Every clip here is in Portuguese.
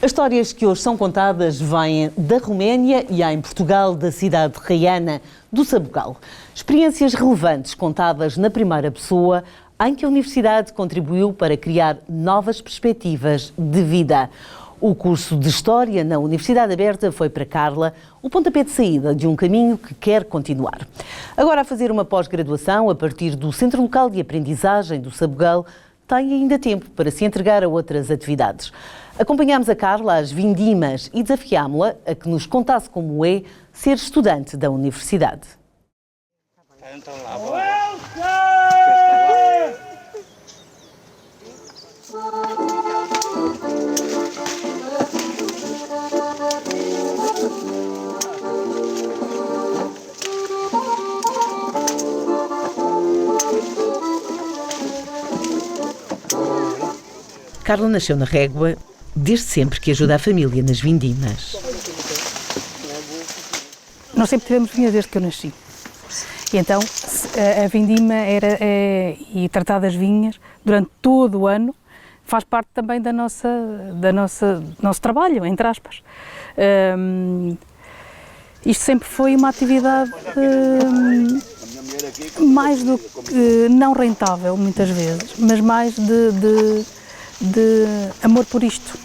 As histórias que hoje são contadas vêm da Roménia e há em Portugal da cidade raiana do Sabugal. Experiências relevantes contadas na primeira pessoa, em que a Universidade contribuiu para criar novas perspectivas de vida. O curso de História na Universidade Aberta foi para Carla o pontapé de saída de um caminho que quer continuar. Agora a fazer uma pós-graduação a partir do Centro Local de Aprendizagem do Sabugal, tem ainda tempo para se entregar a outras atividades. Acompanhámos a Carla às vindimas e desafiámo-la a que nos contasse como é ser estudante da universidade. Então lá, bora. Carla nasceu na Régua, desde sempre que ajuda a família nas vindimas. Nós sempre tivemos vinhas desde que eu nasci. E então a vindima e tratar das vinhas durante todo o ano faz parte também do nosso trabalho, entre aspas. Isto sempre foi uma atividade mais do que não rentável, muitas vezes, mas mais de amor por isto,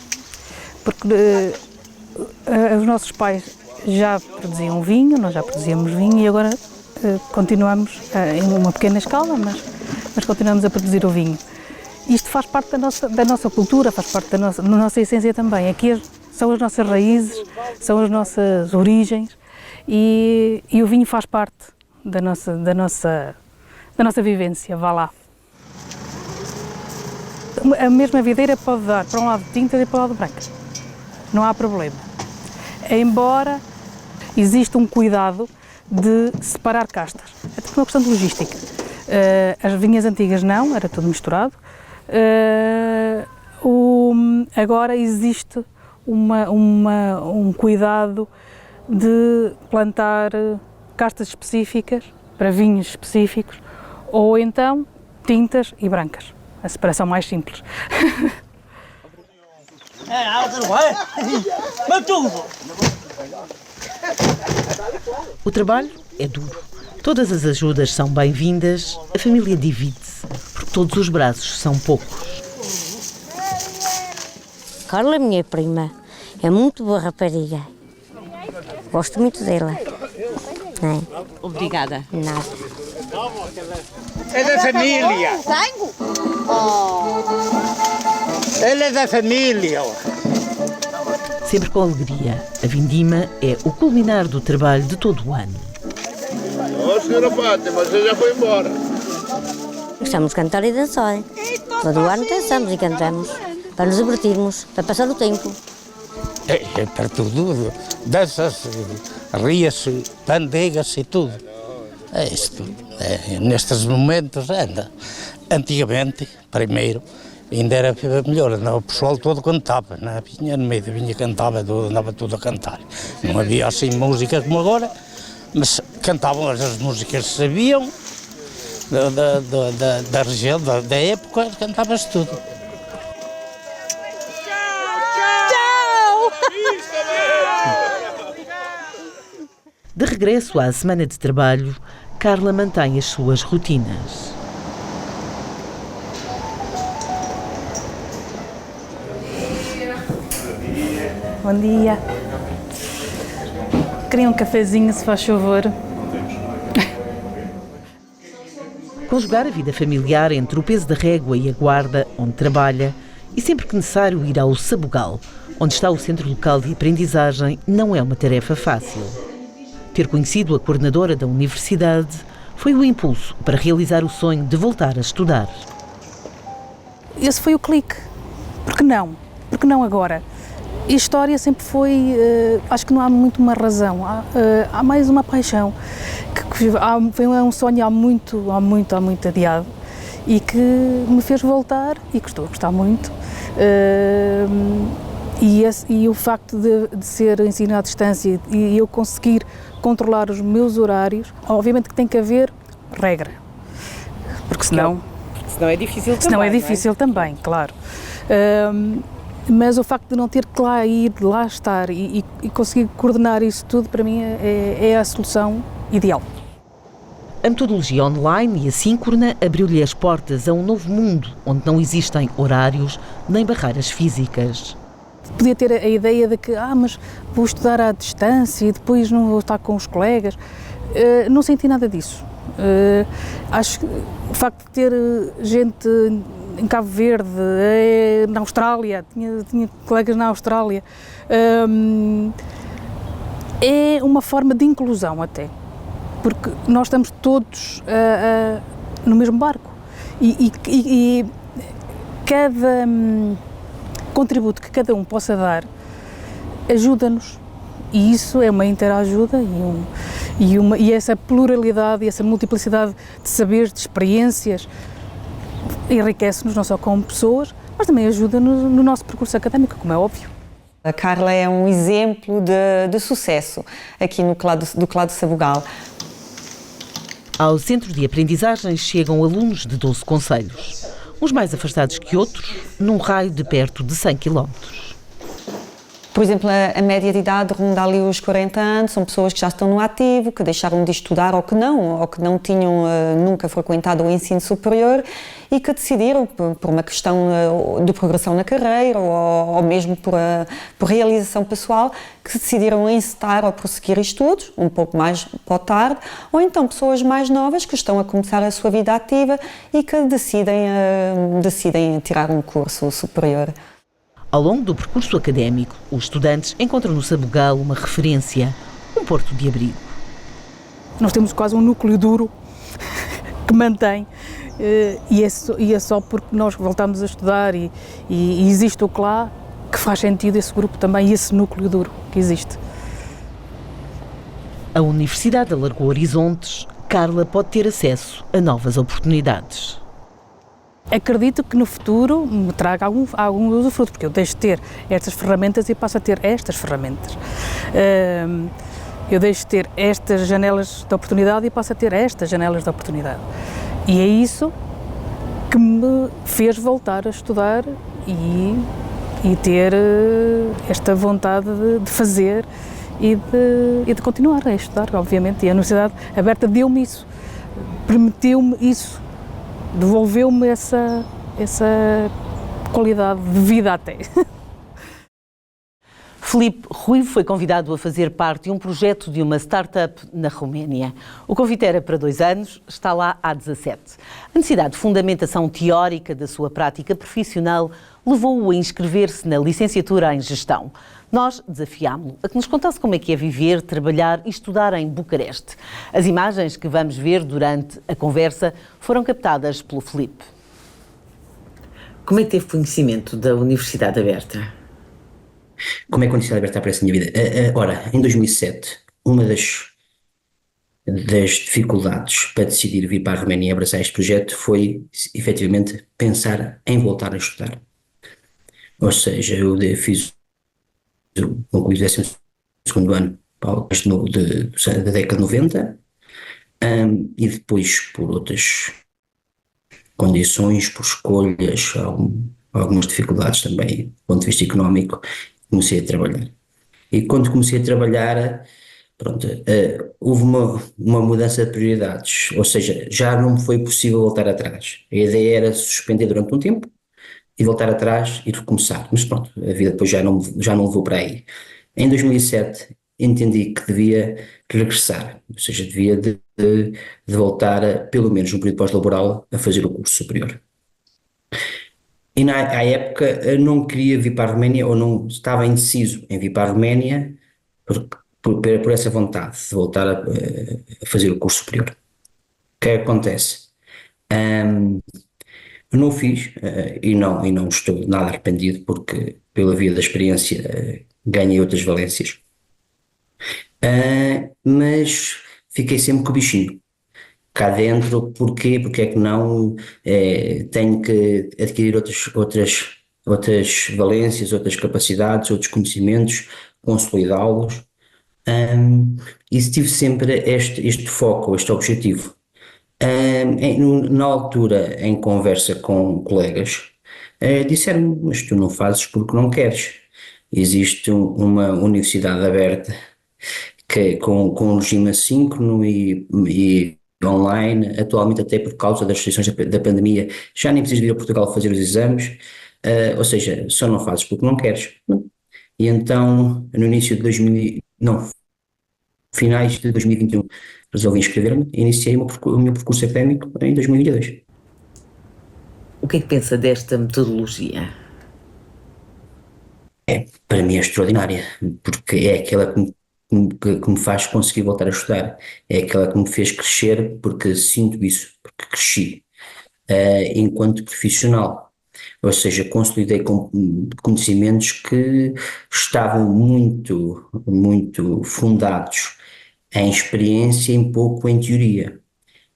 porque os nossos pais já produziam vinho, nós já produzíamos vinho e agora continuamos em uma pequena escala, mas continuamos a produzir o vinho. Isto faz parte da nossa cultura, faz parte da nossa essência também. Aqui são as nossas raízes, são as nossas origens e o vinho faz parte da nossa vivência, vá lá. A mesma videira pode dar para um lado de tinta e para o lado de branca, não há problema. Embora exista um cuidado de separar castas, até por uma questão de logística. As vinhas antigas não, era tudo misturado. Agora existe um cuidado de plantar castas específicas para vinhos específicos ou então tintas e brancas. A separação mais simples. O trabalho é duro. Todas as ajudas são bem-vindas, a família divide-se, porque todos os braços são poucos. Carla, minha prima, é muito boa rapariga. Gosto muito dela. Não é? Obrigada. Nada. É da família. Ele é da família. Sempre com alegria, a vindima é o culminar do trabalho de todo o ano. Senhora Fátima, você já foi embora. Gostamos de cantar e dançar. Todo o ano dançamos e cantamos, para nos divertirmos, para passar o tempo. É para tudo. Dança-se, ria-se, pandega-se e tudo. É isto. Nestes momentos anda. Antigamente, primeiro, ainda era melhor, andava o pessoal todo cantava, na vinha, no meio da vinha cantava, andava tudo a cantar. Não havia assim música como agora, mas cantavam as músicas que sabiam, da região, da época, cantava-se tudo. De regresso à semana de trabalho, Carla mantém as suas rotinas. Bom dia. Queria um cafezinho, se faz favor. Conjugar a vida familiar entre o peso da Régua e a Guarda, onde trabalha, e sempre que necessário ir ao Sabugal, onde está o Centro Local de Aprendizagem, não é uma tarefa fácil. Ter conhecido a coordenadora da universidade foi o impulso para realizar o sonho de voltar a estudar. Esse foi o clique. Por que não? Por que não agora? A história sempre foi, acho que não há muito uma razão, há mais uma paixão, foi um sonho há muito adiado e que me fez voltar e que estou a gostar muito. E o facto de ser ensino à distância e eu conseguir controlar os meus horários, obviamente que tem que haver regra, porque senão é difícil também. Senão é difícil também, claro. Mas o facto de não ter que lá ir, de lá estar e conseguir coordenar isso tudo, para mim é a solução ideal. A metodologia online e assíncrona abriu-lhe as portas a um novo mundo, onde não existem horários nem barreiras físicas. Podia ter a ideia de que, mas vou estudar à distância e depois não vou estar com os colegas. Não senti nada disso. Acho que o facto de ter gente em Cabo Verde, na Austrália, tinha colegas na Austrália, é uma forma de inclusão até, porque nós estamos todos no mesmo barco e cada contributo que cada um possa dar ajuda-nos, e isso é uma interajuda e essa pluralidade e essa multiplicidade de saberes, de experiências enriquece-nos não só como pessoas, mas também ajuda-nos no nosso percurso académico, como é óbvio. A Carla é um exemplo de sucesso aqui do Clado Sabugal. Ao centro de aprendizagem chegam alunos de 12 concelhos, uns mais afastados que outros, num raio de perto de 100 km. Por exemplo, a média de idade ronda ali os 40 anos, são pessoas que já estão no ativo, que deixaram de estudar ou que não tinham nunca frequentado o ensino superior e que decidiram, por uma questão de progressão na carreira ou mesmo por realização pessoal, que decidiram encetar ou prosseguir estudos, um pouco mais para tarde, ou então pessoas mais novas que estão a começar a sua vida ativa e que decidem tirar um curso superior. Ao longo do percurso académico, os estudantes encontram no Sabugal uma referência, um porto de abrigo. Nós temos quase um núcleo duro que mantém, e é só porque nós voltamos a estudar e existe o CLA que faz sentido esse grupo também e esse núcleo duro que existe. A Universidade alargou horizontes. Carla pode ter acesso a novas oportunidades. Acredito que no futuro me traga algum usufruto, porque eu deixo de ter estas ferramentas e passo a ter estas ferramentas. Eu deixo de ter estas janelas de oportunidade e passo a ter estas janelas de oportunidade. E é isso que me fez voltar a estudar e ter esta vontade de fazer e de continuar a estudar, obviamente. E a Universidade Aberta deu-me isso, permitiu-me isso. Devolveu-me essa qualidade de vida até. Filipe Ruivo foi convidado a fazer parte de um projeto de uma startup na Roménia. O convite era para 2 anos, está lá há 17. A necessidade de fundamentação teórica da sua prática profissional levou-o a inscrever-se na licenciatura em Gestão. Nós desafiámo-lo a que nos contasse como é que é viver, trabalhar e estudar em Bucareste. As imagens que vamos ver durante a conversa foram captadas pelo Filipe. Como é que teve conhecimento da Universidade Aberta? Como é que a Universidade Aberta aparece na minha vida? Ora, em 2007, uma das dificuldades para decidir vir para a Roménia e abraçar este projeto foi, efetivamente, pensar em voltar a estudar. Ou seja, eu concluí o 12º ano da década de 90, e depois, por outras condições, por escolhas, algumas dificuldades também do ponto de vista económico, comecei a trabalhar. E quando comecei a trabalhar, houve uma mudança de prioridades, ou seja, já não foi possível voltar atrás. A ideia era suspender durante um tempo e voltar atrás e recomeçar, mas pronto, a vida depois já não levou para aí. Em 2007 entendi que devia regressar, ou seja, devia de voltar, pelo menos no período pós-laboral, a fazer o curso superior. E à época eu não queria vir para a Roménia, ou não estava indeciso em vir para a Roménia por essa vontade de voltar a fazer o curso superior. O que é que acontece? Eu não o fiz e não estou nada arrependido, porque pela via da experiência ganhei outras valências. Mas fiquei sempre com o bichinho cá dentro. Porquê? Porque é que não tenho que adquirir outras valências, outras capacidades, outros conhecimentos, consolidá-los, e tive sempre este foco, este objetivo. Na altura, em conversa com colegas, Disseram-me, mas tu não fazes porque não queres. Existe uma universidade aberta com regime assíncrono e online, atualmente até por causa das restrições da pandemia, já nem precisas vir a Portugal fazer os exames, ou seja, só não fazes porque não queres. E então, no início de finais de 2021, resolvi inscrever-me e iniciei o meu percurso académico em 2022. O que é que pensa desta metodologia? Para mim é extraordinária, porque é aquela que me faz conseguir voltar a estudar, é aquela que me fez crescer, porque sinto isso, porque cresci enquanto profissional, ou seja, consolidei conhecimentos que estavam muito fundados em experiência e em pouco em teoria.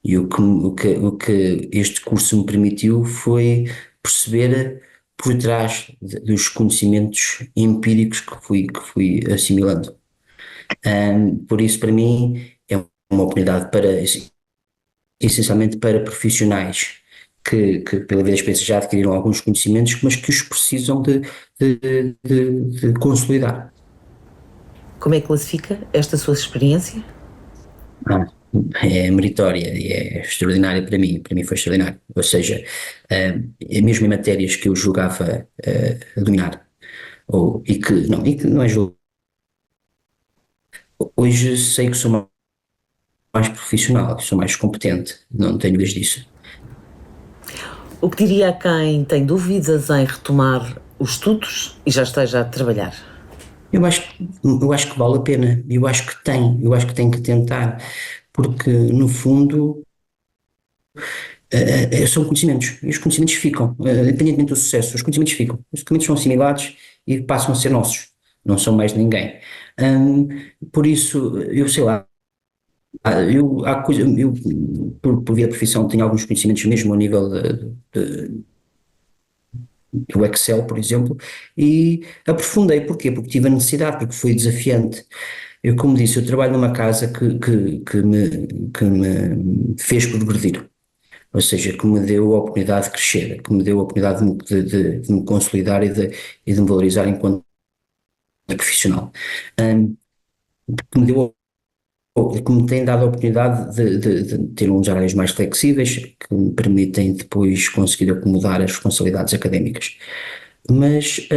E o que este curso me permitiu foi perceber por trás dos conhecimentos empíricos que fui assimilando. Por isso, para mim, é uma oportunidade essencialmente para profissionais que pela vida da experiência já adquiriram alguns conhecimentos, mas que os precisam de consolidar. Como é que classifica esta sua experiência? Ah, É meritória e é extraordinária para mim foi extraordinário, ou seja, mesmo em matérias que eu julgava a dominar, e que não é julgo, hoje sei que sou mais profissional, sou mais competente, não tenho dúvidas disso. O que diria a quem tem dúvidas em retomar os estudos e já esteja a trabalhar? Eu acho que vale a pena, eu acho que tem que tentar, porque no fundo são conhecimentos, e os conhecimentos ficam, independentemente do sucesso, os conhecimentos ficam, os conhecimentos são assimilados e passam a ser nossos, não são mais de ninguém. Hum, por isso, eu sei lá, eu por via de profissão tenho alguns conhecimentos mesmo ao nível do Excel, por exemplo, e aprofundei. Porquê? Porque tive a necessidade, porque foi desafiante. Eu, como disse, eu trabalho numa casa que me fez progredir, ou seja, que me deu a oportunidade de crescer, que me deu a oportunidade de me consolidar e de me valorizar enquanto profissional. Hum, que me deu que me tem dado a oportunidade de ter uns horários mais flexíveis que me permitem depois conseguir acomodar as responsabilidades académicas. Mas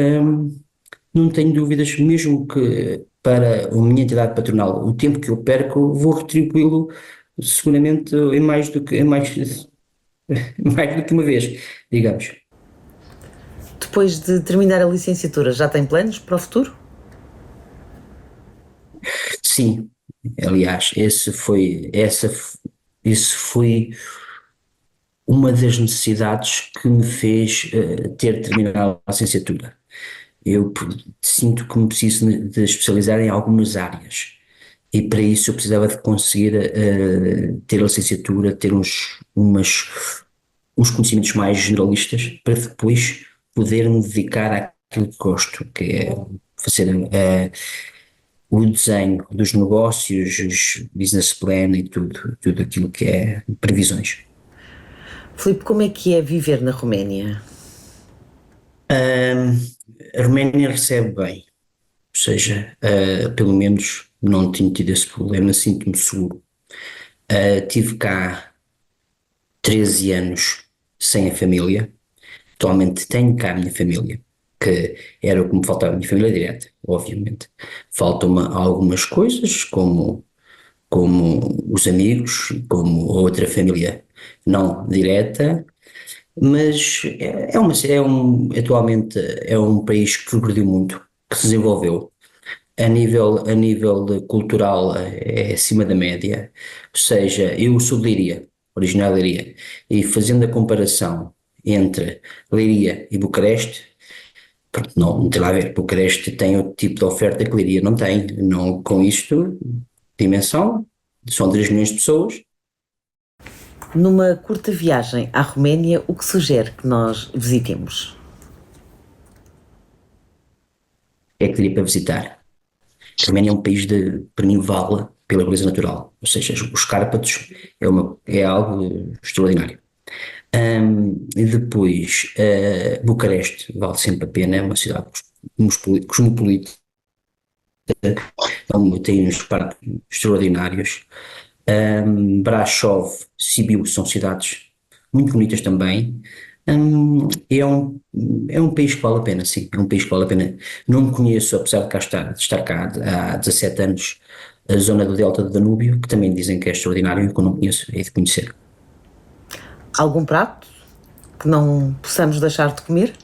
não tenho dúvidas, mesmo que para a minha entidade patronal o tempo que eu perco, vou retribuí-lo seguramente mais do que uma vez, digamos. Depois de terminar a licenciatura, já tem planos para o futuro? Sim, aliás, isso foi uma das necessidades que me fez ter terminado a licenciatura. Eu sinto que me preciso de especializar em algumas áreas e para isso eu precisava de conseguir ter a licenciatura, ter uns conhecimentos mais generalistas para depois poder me dedicar àquilo que gosto, que é fazer o desenho dos negócios, os business plan e tudo aquilo que é previsões. Filipe, como é que é viver na Roménia? A Roménia recebe bem, ou seja, pelo menos não tenho tido esse problema, sinto-me seguro. Tive cá 13 anos sem a família, atualmente tenho cá a minha família, que era o que me faltava, a minha família direta, obviamente. Faltam-me algumas coisas, como os amigos, como a outra família não direta, mas atualmente é um país que progrediu muito, que se desenvolveu. A nível cultural é acima da média, ou seja, eu sou de Leiria, original de Leiria, e fazendo a comparação entre Leiria e Bucareste, porque não tem lá a ver, Bucareste tem outro tipo de oferta que Leiria não tem, não, com isto, dimensão, são 3 milhões de pessoas. Numa curta viagem à Roménia, o que sugere que nós visitemos? É que teria para visitar. A Roménia é um país para mim, vale pela beleza natural, ou seja, os Cárpatos é algo extraordinário. E depois, Bucareste vale sempre a pena, é uma cidade cosmopolita, tem uns parques extraordinários. Brasov, Sibiu são cidades muito bonitas também. É um país que vale a pena, sim, é um país que vale a pena. Não conheço, apesar de estar cá há 17 anos, a zona do Delta do Danúbio, que também dizem que é extraordinário e que eu não conheço, hei de conhecer. Algum prato que não possamos deixar de comer?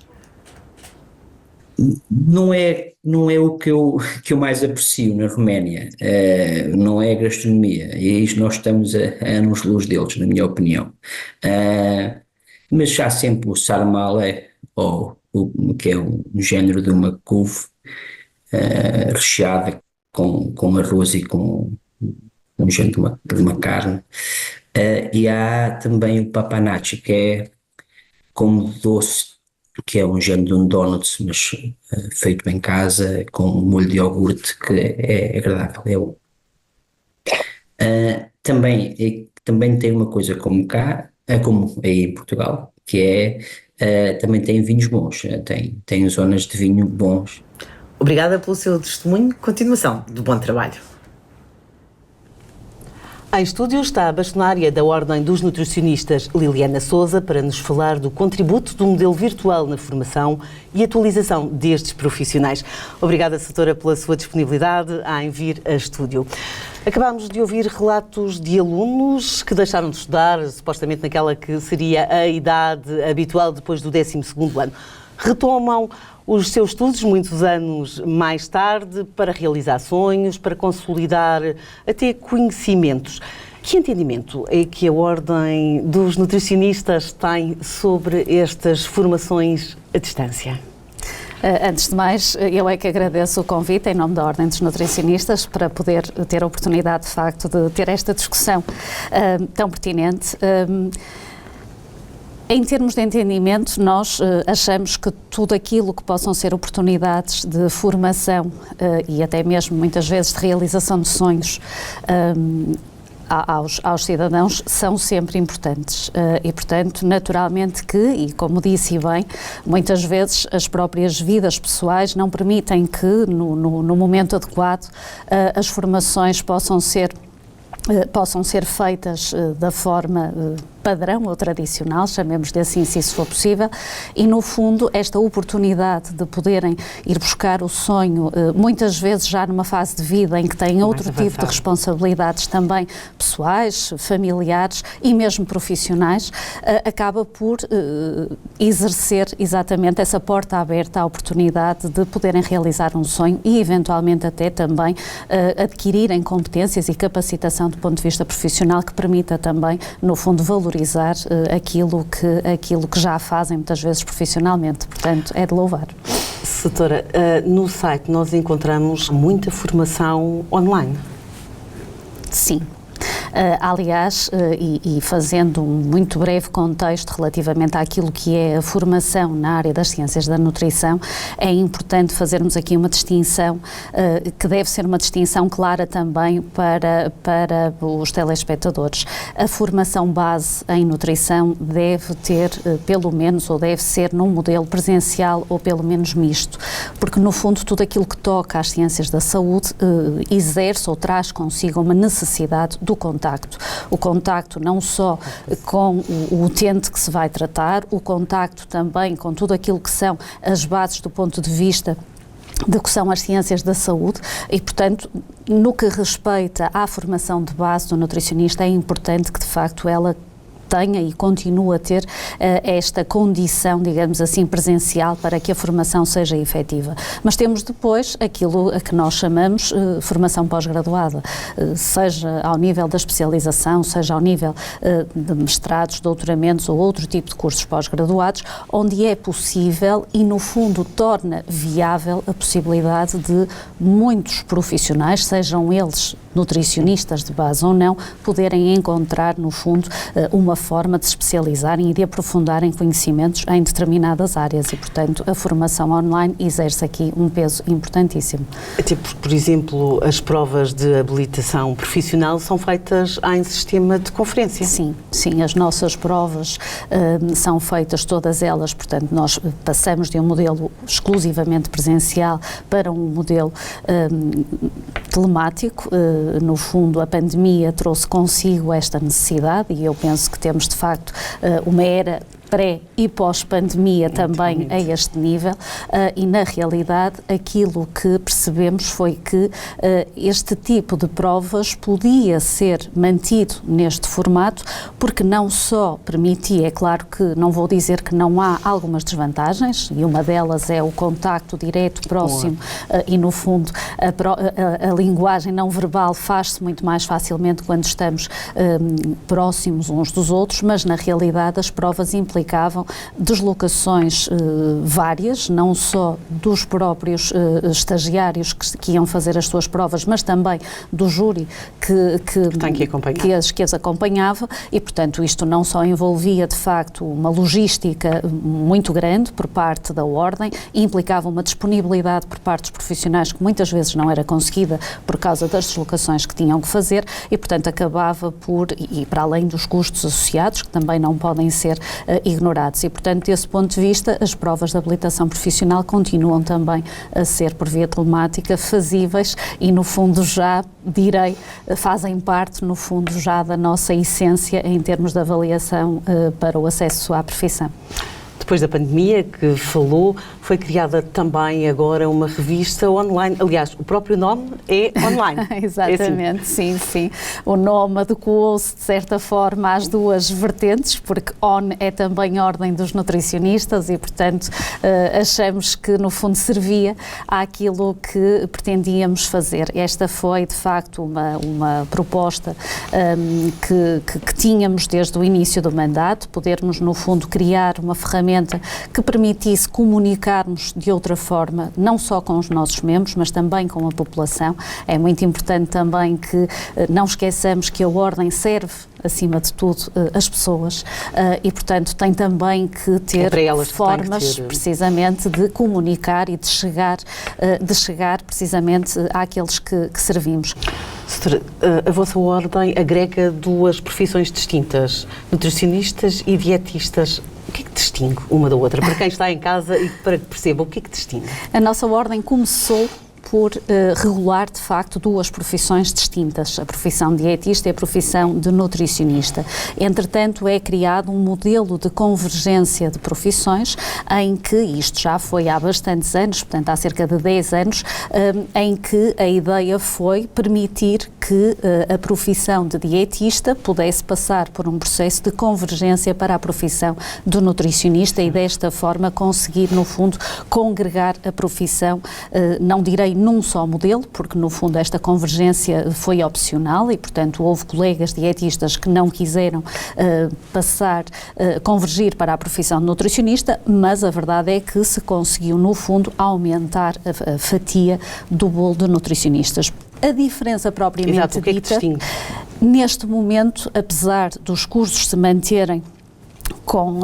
Não é o que eu mais aprecio na Roménia, não é a gastronomia, e aí nós estamos a anos-luz deles, na minha opinião. Mas há sempre o sarmale, que é um género de uma couve recheada com arroz e com um género de uma carne. E há também o papanachi, que é como doce, que é um género de um donuts, mas feito em casa, com um molho de iogurte, que é agradável. Também tem uma coisa como cá, como aí em Portugal, que também tem vinhos bons, tem zonas de vinho bons. Obrigada pelo seu testemunho. Continuação do bom trabalho. Em estúdio está a bastonária da Ordem dos Nutricionistas, Liliana Sousa, para nos falar do contributo do modelo virtual na formação e atualização destes profissionais. Obrigada, doutora, pela sua disponibilidade em vir a estúdio. Acabámos de ouvir relatos de alunos que deixaram de estudar, supostamente naquela que seria a idade habitual depois do 12º ano. Retomam os seus estudos muitos anos mais tarde para realizar sonhos, para consolidar até conhecimentos. Que entendimento é que a Ordem dos Nutricionistas tem sobre estas formações à distância? Antes de mais, eu é que agradeço o convite em nome da Ordem dos Nutricionistas para poder ter a oportunidade, de facto, de ter esta discussão tão pertinente. Em termos de entendimento, nós achamos que tudo aquilo que possam ser oportunidades de formação e até mesmo muitas vezes de realização de sonhos aos cidadãos são sempre importantes e, portanto, naturalmente que, e como disse bem, muitas vezes as próprias vidas pessoais não permitem que no momento adequado as formações possam ser feitas da forma padrão ou tradicional, chamemos-lhe assim, se isso for possível, e no fundo esta oportunidade de poderem ir buscar o sonho, muitas vezes já numa fase de vida em que têm outro tipo de responsabilidades também pessoais, familiares e mesmo profissionais, acaba por exercer exatamente essa porta aberta à oportunidade de poderem realizar um sonho e eventualmente até também adquirirem competências e capacitação do ponto de vista profissional que permita também, no fundo, valorizar aquilo que já fazem muitas vezes profissionalmente. Portanto, é de louvar. Doutora, no site nós encontramos muita formação online. Sim. Aliás, e fazendo um muito breve contexto relativamente àquilo que é a formação na área das ciências da nutrição, é importante fazermos aqui uma distinção, que deve ser uma distinção clara também para os telespectadores. A formação base em nutrição deve ter, pelo menos, ou deve ser num modelo presencial ou pelo menos misto, porque no fundo tudo aquilo que toca às ciências da saúde exerce ou traz consigo uma necessidade do contacto. O contacto não só com o utente que se vai tratar, o contacto também com tudo aquilo que são as bases do ponto de vista de que são as ciências da saúde e, portanto, no que respeita à formação de base do nutricionista, é importante que, de facto, ela tenha e continue a ter esta condição, digamos assim, presencial para que a formação seja efetiva. Mas temos depois aquilo a que nós chamamos formação pós-graduada, seja ao nível da especialização, seja ao nível de mestrados, doutoramentos ou outro tipo de cursos pós-graduados, onde é possível e, no fundo, torna viável a possibilidade de muitos profissionais, sejam eles nutricionistas de base ou não, poderem encontrar, no fundo, uma forma de se especializarem e de aprofundarem conhecimentos em determinadas áreas e, portanto, a formação online exerce aqui um peso importantíssimo. Até porque, por exemplo, as provas de habilitação profissional são feitas em sistema de conferência. Sim, as nossas provas são feitas todas elas, portanto, nós passamos de um modelo exclusivamente presencial para um modelo telemático. No fundo, a pandemia trouxe consigo esta necessidade e eu penso que temos, de facto, uma era pré e pós-pandemia também a este nível e, na realidade, aquilo que percebemos foi que este tipo de provas podia ser mantido neste formato porque não só permitia, é claro que não vou dizer que não há algumas desvantagens e uma delas é o contacto direto, próximo e, no fundo, a linguagem não verbal faz-se muito mais facilmente quando estamos próximos uns dos outros, mas, na realidade, as provas implicavam deslocações várias, não só dos próprios estagiários que iam fazer as suas provas, mas também do júri que as acompanhava e, portanto, isto não só envolvia, de facto, uma logística muito grande por parte da Ordem, implicava uma disponibilidade por parte dos profissionais que muitas vezes não era conseguida por causa das deslocações que tinham que fazer e, portanto, acabava por, e para além dos custos associados, que também não podem ser ignorados e, portanto, desse ponto de vista, as provas de habilitação profissional continuam também a ser, por via telemática, fazíveis e, no fundo, já, direi, fazem parte, no fundo, já da nossa essência em termos de avaliação para o acesso à profissão. Depois da pandemia que falou, foi criada também agora uma revista online. Aliás, o próprio nome é online. Exatamente, é assim. sim. O nome adequou-se, de certa forma, às duas vertentes, porque ON é também a Ordem dos Nutricionistas e, portanto, achamos que, no fundo, servia àquilo que pretendíamos fazer. Esta foi, de facto, uma proposta que tínhamos desde o início do mandato, podermos, no fundo, criar uma ferramenta que permitisse comunicarmos de outra forma, não só com os nossos membros, mas também com a população. É muito importante também que não esqueçamos que a Ordem serve, acima de tudo, as pessoas e, portanto, tem também que ter formas, precisamente, de comunicar e de chegar precisamente àqueles que servimos. Doutora, a vossa Ordem agrega duas profissões distintas, nutricionistas e dietistas. O que é que distingue uma da outra? Para quem está em casa e para que perceba, o que é que distingue? A nossa Ordem começou por regular, de facto, duas profissões distintas, a profissão de dietista e a profissão de nutricionista. Entretanto, é criado um modelo de convergência de profissões em que, isto já foi há bastantes anos, portanto há cerca de 10 anos, em que a ideia foi permitir que a profissão de dietista pudesse passar por um processo de convergência para a profissão do nutricionista e desta forma conseguir, no fundo, congregar a profissão, não direi num só modelo, porque no fundo esta convergência foi opcional e, portanto, houve colegas dietistas que não quiseram convergir para a profissão de nutricionista, mas a verdade é que se conseguiu, no fundo, aumentar a fatia do bolo de nutricionistas. A diferença propriamente dita, neste momento, apesar dos cursos se manterem com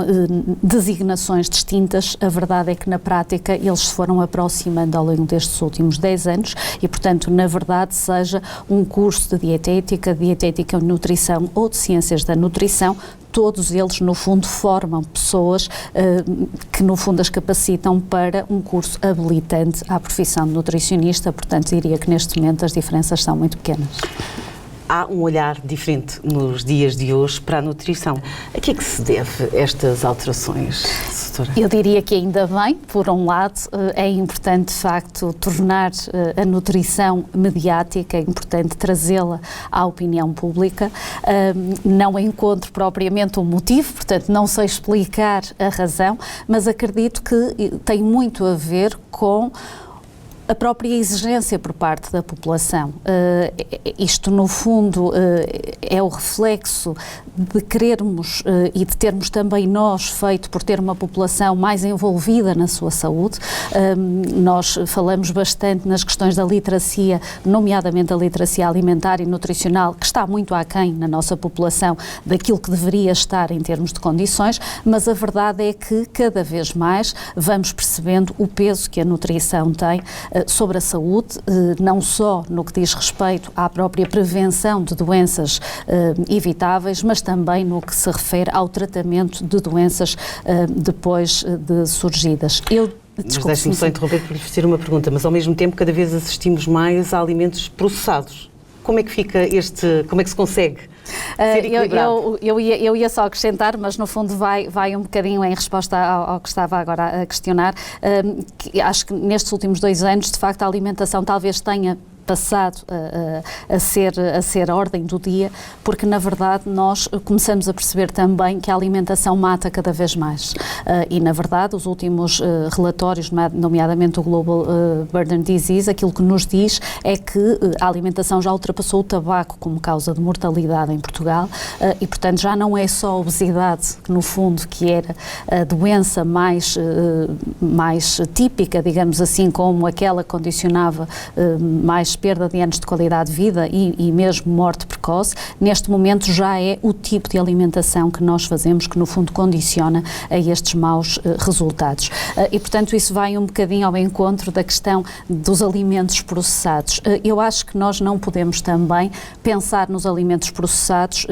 designações distintas, a verdade é que na prática eles se foram aproximando ao longo destes últimos 10 anos e, portanto, na verdade, seja um curso de dietética e nutrição ou de ciências da nutrição, todos eles, no fundo, formam pessoas que, no fundo, as capacitam para um curso habilitante à profissão de nutricionista, portanto, diria que neste momento as diferenças são muito pequenas. Há um olhar diferente nos dias de hoje para a nutrição. A que é que se deve estas alterações, doutora? Eu diria que ainda bem, por um lado, é importante, de facto, tornar a nutrição mediática, é importante trazê-la à opinião pública. Não encontro propriamente um motivo, portanto, não sei explicar a razão, mas acredito que tem muito a ver com a própria exigência por parte da população. Isto, no fundo, é o reflexo de querermos e de termos também nós feito por ter uma população mais envolvida na sua saúde. Nós falamos bastante nas questões da literacia, nomeadamente a literacia alimentar e nutricional, que está muito aquém na nossa população daquilo que deveria estar em termos de condições, mas a verdade é que cada vez mais vamos percebendo o peso que a nutrição tem sobre a saúde, não só no que diz respeito à própria prevenção de doenças evitáveis, mas também no que se refere ao tratamento de doenças depois de surgidas. Mas deixe-me só interromper para lhe fazer uma pergunta, mas ao mesmo tempo cada vez assistimos mais a alimentos processados. Como é que fica como é que se consegue ser equilibrado? Eu ia só acrescentar, mas no fundo vai um bocadinho em resposta ao que estava agora a questionar, que acho que nestes últimos 2 anos, de facto, a alimentação talvez tenha passado a ser a ordem do dia, porque na verdade nós começamos a perceber também que a alimentação mata cada vez mais e na verdade os últimos relatórios, nomeadamente o Global Burden Disease, aquilo que nos diz é que a alimentação já ultrapassou o tabaco como causa de mortalidade em Portugal e portanto já não é só a obesidade, que no fundo que era a doença mais típica, digamos assim, como aquela que condicionava mais perda de anos de qualidade de vida e mesmo morte precoce, neste momento já é o tipo de alimentação que nós fazemos que no fundo condiciona a estes maus resultados. E portanto isso vai um bocadinho ao encontro da questão dos alimentos processados. Eu acho que nós não podemos também pensar nos alimentos processados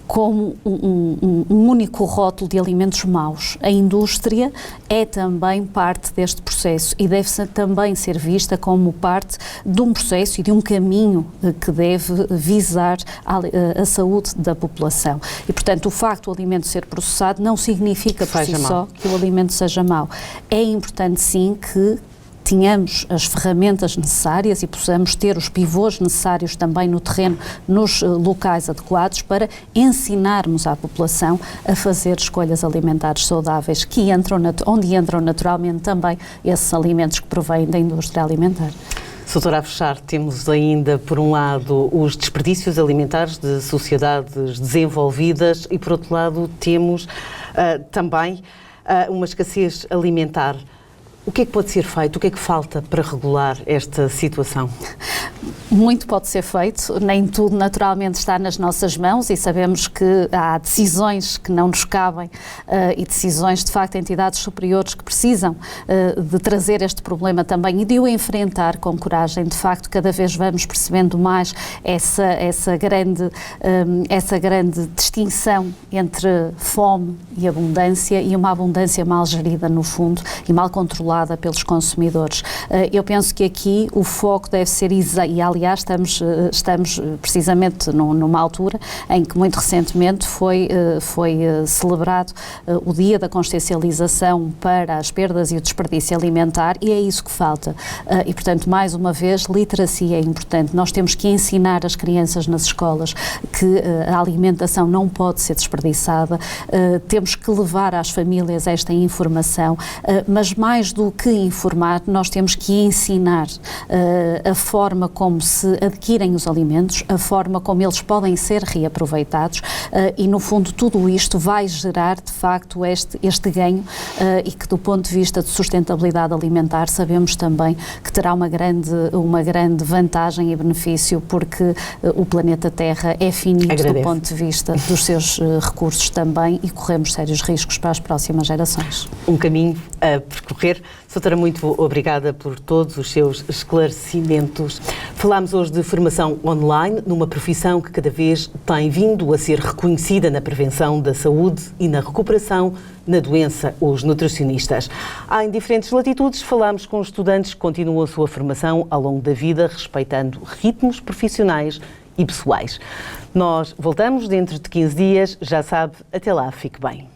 como um único rótulo de alimentos maus. A indústria é também parte deste processo e deve também ser vista como parte de um processo e de um caminho que deve visar a saúde da população. E, portanto, o facto do alimento ser processado não significa por si só que o alimento seja mau. É importante, sim, que tenhamos as ferramentas necessárias e possamos ter os pivôs necessários também no terreno, nos locais adequados para ensinarmos à população a fazer escolhas alimentares saudáveis onde entram naturalmente também esses alimentos que provêm da indústria alimentar. Doutora, a fechar, temos ainda, por um lado, os desperdícios alimentares de sociedades desenvolvidas e, por outro lado, temos também uma escassez alimentar. O que é que pode ser feito? O que é que falta para regular esta situação? Muito pode ser feito, nem tudo naturalmente está nas nossas mãos e sabemos que há decisões que não nos cabem e decisões, de facto, entidades superiores que precisam de trazer este problema também e de o enfrentar com coragem. De facto, cada vez vamos percebendo mais essa grande distinção entre fome e abundância e uma abundância mal gerida, no fundo, e mal controlada pelos consumidores. Eu penso que aqui o foco deve ser, e aliás estamos precisamente numa altura em que muito recentemente foi celebrado o Dia da Consciencialização para as perdas e o desperdício alimentar e é isso que falta. E portanto, mais uma vez, literacia é importante. Nós temos que ensinar as crianças nas escolas que a alimentação não pode ser desperdiçada, temos que levar às famílias esta informação, mas mais do que informar, nós temos que ensinar a forma como se adquirem os alimentos, a forma como eles podem ser reaproveitados e, no fundo, tudo isto vai gerar, de facto, este ganho e que, do ponto de vista de sustentabilidade alimentar, sabemos também que terá uma grande vantagem e benefício porque o planeta Terra é finito do ponto de vista dos seus recursos também e corremos sérios riscos para as próximas gerações. Um caminho a percorrer. Doutora, muito obrigada por todos os seus esclarecimentos. Falámos hoje de formação online, numa profissão que cada vez tem vindo a ser reconhecida na prevenção da saúde e na recuperação na doença, os nutricionistas. Em diferentes latitudes, falámos com estudantes que continuam a sua formação ao longo da vida, respeitando ritmos profissionais e pessoais. Nós voltamos dentro de 15 dias, já sabe, até lá, fique bem.